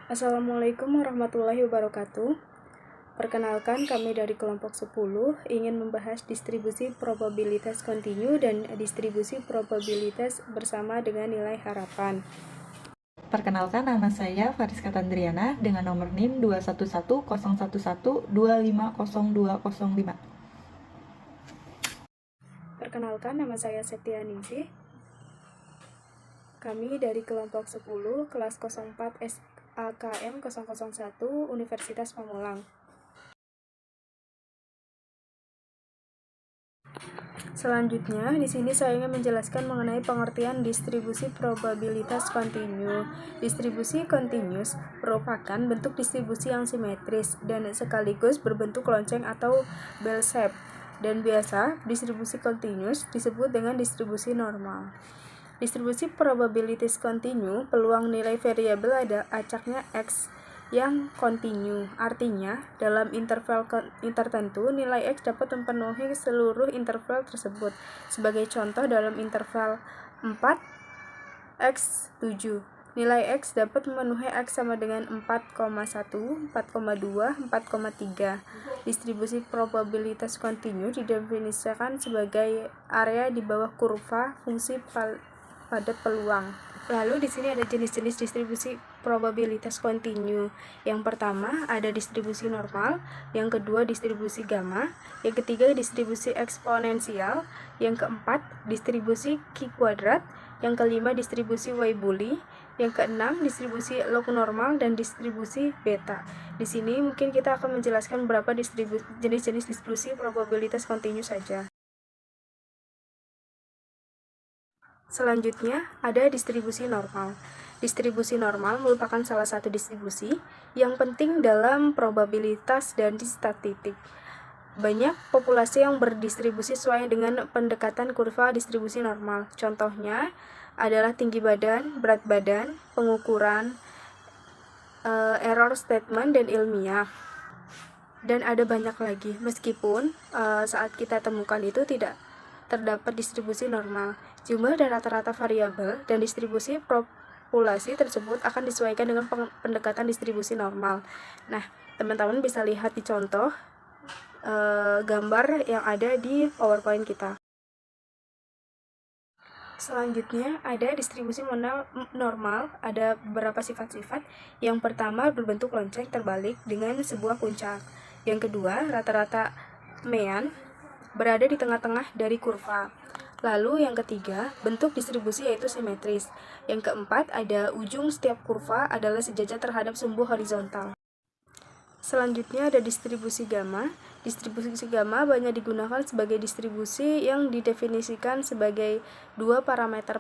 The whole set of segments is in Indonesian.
Assalamualaikum warahmatullahi wabarakatuh. Perkenalkan, kami dari kelompok 10 ingin membahas distribusi probabilitas kontinu dan distribusi probabilitas bersama dengan nilai harapan. Perkenalkan, nama saya Fariska Tandriana dengan nomor NIM 2110112502505. Perkenalkan, nama saya Septia Ningsih. Kami dari kelompok 10 kelas 04 SAKM 001 Universitas Pamulang. Selanjutnya, di sini saya ingin menjelaskan mengenai pengertian distribusi probabilitas kontinu. Distribusi kontinus merupakan bentuk distribusi yang simetris dan sekaligus berbentuk lonceng atau bell shape. Dan biasa, distribusi kontinus disebut dengan distribusi normal. Distribusi probabilitas kontinu, peluang nilai variabel ada acaknya X yang kontinu. Artinya, dalam interval tertentu, nilai X dapat memenuhi seluruh interval tersebut. Sebagai contoh, dalam interval 4, X 7. Nilai X dapat memenuhi X sama dengan 4,1, 4,2, 4,3. Distribusi probabilitas kontinu didefinisikan sebagai area di bawah kurva fungsi padat peluang. Lalu di sini ada jenis-jenis distribusi probabilitas kontinu. Yang pertama ada distribusi normal, yang kedua distribusi gamma, yang ketiga distribusi eksponensial, yang keempat distribusi Q kuadrat, yang kelima distribusi Weibuli, yang keenam distribusi log normal dan distribusi beta. Di sini mungkin kita akan menjelaskan beberapa jenis-jenis distribusi probabilitas kontinu saja. Selanjutnya, ada distribusi normal. Distribusi normal merupakan salah satu distribusi yang penting dalam probabilitas dan statistik. Banyak populasi yang berdistribusi sesuai dengan pendekatan kurva distribusi normal. Contohnya adalah tinggi badan, berat badan, pengukuran, error statement, dan ilmiah. Dan ada banyak lagi, meskipun saat kita temukan itu tidak terdapat distribusi normal. Jumlah dan rata-rata variabel dan distribusi populasi tersebut akan disesuaikan dengan pendekatan distribusi normal. Nah, teman-teman bisa lihat di contoh gambar yang ada di PowerPoint kita. Selanjutnya ada distribusi normal, ada beberapa sifat-sifat. Yang pertama berbentuk lonceng terbalik dengan sebuah puncak. Yang kedua, rata-rata mean berada di tengah-tengah dari kurva. Lalu yang ketiga, bentuk distribusi yaitu simetris. Yang keempat, ada ujung setiap kurva adalah sejajar terhadap sumbu horizontal. Selanjutnya ada distribusi gamma. Distribusi gamma banyak digunakan sebagai distribusi yang didefinisikan sebagai dua parameter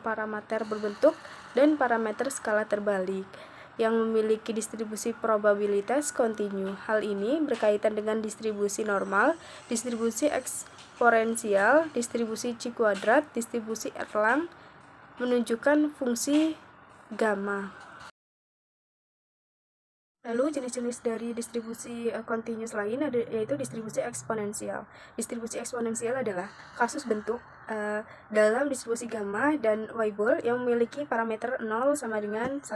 berbentuk dan parameter skala terbalik yang memiliki distribusi probabilitas kontinu. Hal ini berkaitan dengan distribusi normal, distribusi eksponensial, distribusi Q kuadrat, distribusi Erlang, menunjukkan fungsi gamma. Lalu jenis-jenis dari distribusi kontinus lain yaitu distribusi eksponensial. Distribusi eksponensial adalah kasus bentuk dalam distribusi gamma dan Weibull yang memiliki parameter 0 sama dengan 1.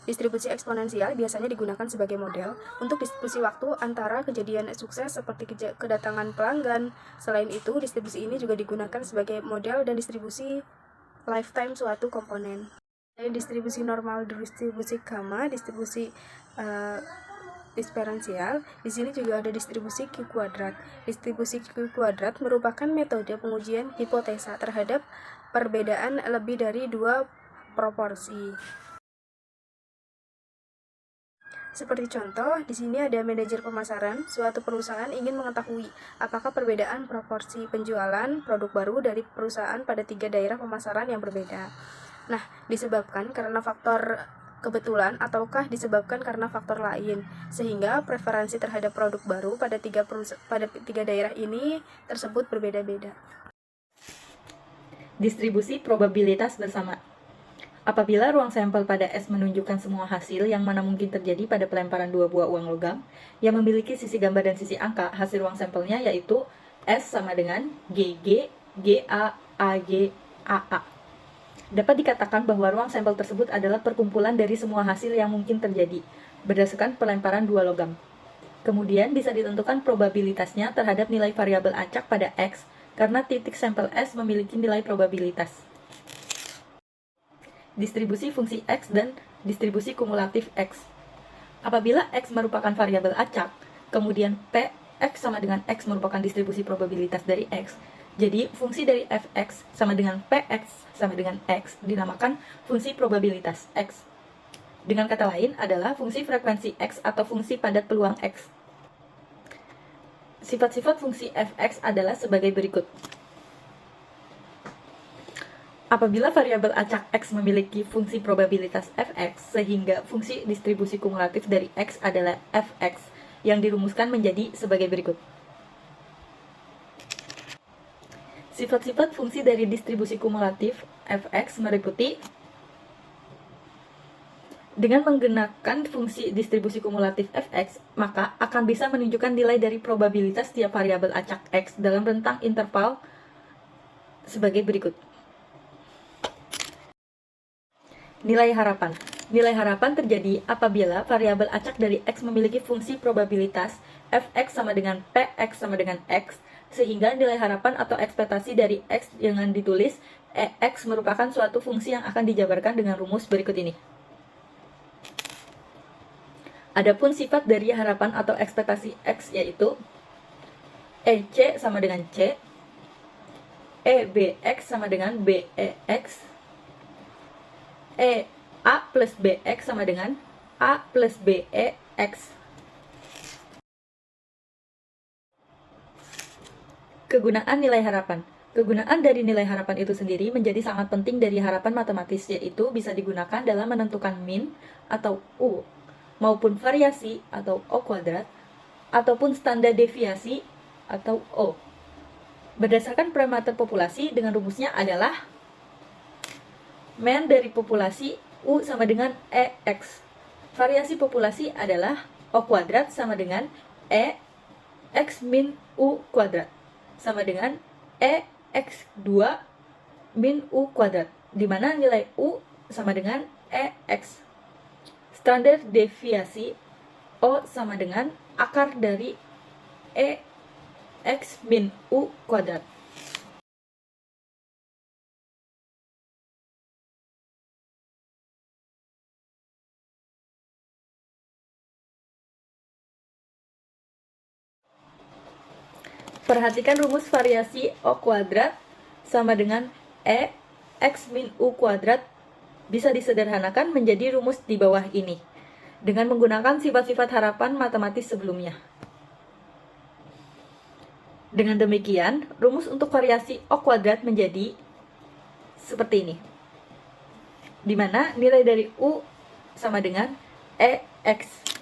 Distribusi eksponensial biasanya digunakan sebagai model untuk distribusi waktu antara kejadian sukses seperti kedatangan pelanggan. Selain itu, distribusi ini juga digunakan sebagai model dan distribusi lifetime suatu komponen. Distribusi normal, distribusi gamma, distribusi diferensial. Di sini juga ada distribusi Q kuadrat. Distribusi Q kuadrat merupakan metode pengujian hipotesa terhadap perbedaan lebih dari dua proporsi. Seperti contoh, di sini ada manajer pemasaran. Suatu perusahaan ingin mengetahui apakah perbedaan proporsi penjualan produk baru dari perusahaan pada 3 daerah pemasaran yang berbeda. Nah, disebabkan karena faktor kebetulan ataukah disebabkan karena faktor lain, sehingga preferensi terhadap produk baru pada tiga daerah ini tersebut berbeda-beda. Distribusi probabilitas bersama. Apabila ruang sampel pada S menunjukkan semua hasil yang mana mungkin terjadi pada pelemparan dua buah uang logam yang memiliki sisi gambar dan sisi angka, hasil ruang sampelnya yaitu S sama dengan GG, GA, AG, AA. Dapat dikatakan bahwa ruang sampel tersebut adalah perkumpulan dari semua hasil yang mungkin terjadi, berdasarkan pelemparan dua logam. Kemudian bisa ditentukan probabilitasnya terhadap nilai variabel acak pada X, karena titik sampel S memiliki nilai probabilitas. Distribusi fungsi X dan distribusi kumulatif X. Apabila X merupakan variabel acak, kemudian P, X sama dengan X merupakan distribusi probabilitas dari X, jadi fungsi dari fx sama dengan px sama dengan x dinamakan fungsi probabilitas x. Dengan kata lain adalah fungsi frekuensi x atau fungsi padat peluang x. Sifat-sifat fungsi fx adalah sebagai berikut. Apabila variabel acak x memiliki fungsi probabilitas fx, sehingga fungsi distribusi kumulatif dari x adalah fx, yang dirumuskan menjadi sebagai berikut. Sifat-sifat fungsi dari distribusi kumulatif fx meliputi: dengan menggunakan fungsi distribusi kumulatif fx, maka akan bisa menunjukkan nilai dari probabilitas tiap variabel acak x dalam rentang interval sebagai berikut. Nilai harapan. Nilai harapan terjadi apabila variabel acak dari x memiliki fungsi probabilitas fx sama dengan px sama dengan x, sehingga nilai harapan atau ekspektasi dari x dengan ditulis x merupakan suatu fungsi yang akan dijabarkan dengan rumus berikut ini. Adapun sifat dari harapan atau ekspektasi x yaitu EC sama dengan C, EBX sama dengan BEX, A plus BX sama dengan A plus BEX. Kegunaan nilai harapan. Kegunaan dari nilai harapan itu sendiri menjadi sangat penting dari harapan matematis, yaitu bisa digunakan dalam menentukan min atau U, maupun variasi atau O kuadrat, ataupun standar deviasi atau O. Berdasarkan parameter populasi dengan rumusnya adalah min dari populasi U sama dengan EX. Variasi populasi adalah O kuadrat sama dengan EX min U kuadrat sama dengan EX2 min U kuadrat, di mana nilai U sama dengan EX. Standar deviasi O sama dengan akar dari EX min U kuadrat. Perhatikan rumus variasi O kuadrat sama dengan EX min U kuadrat bisa disederhanakan menjadi rumus di bawah ini dengan menggunakan sifat-sifat harapan matematis sebelumnya. Dengan demikian, rumus untuk variasi O kuadrat menjadi seperti ini, di mana nilai dari U sama dengan EX.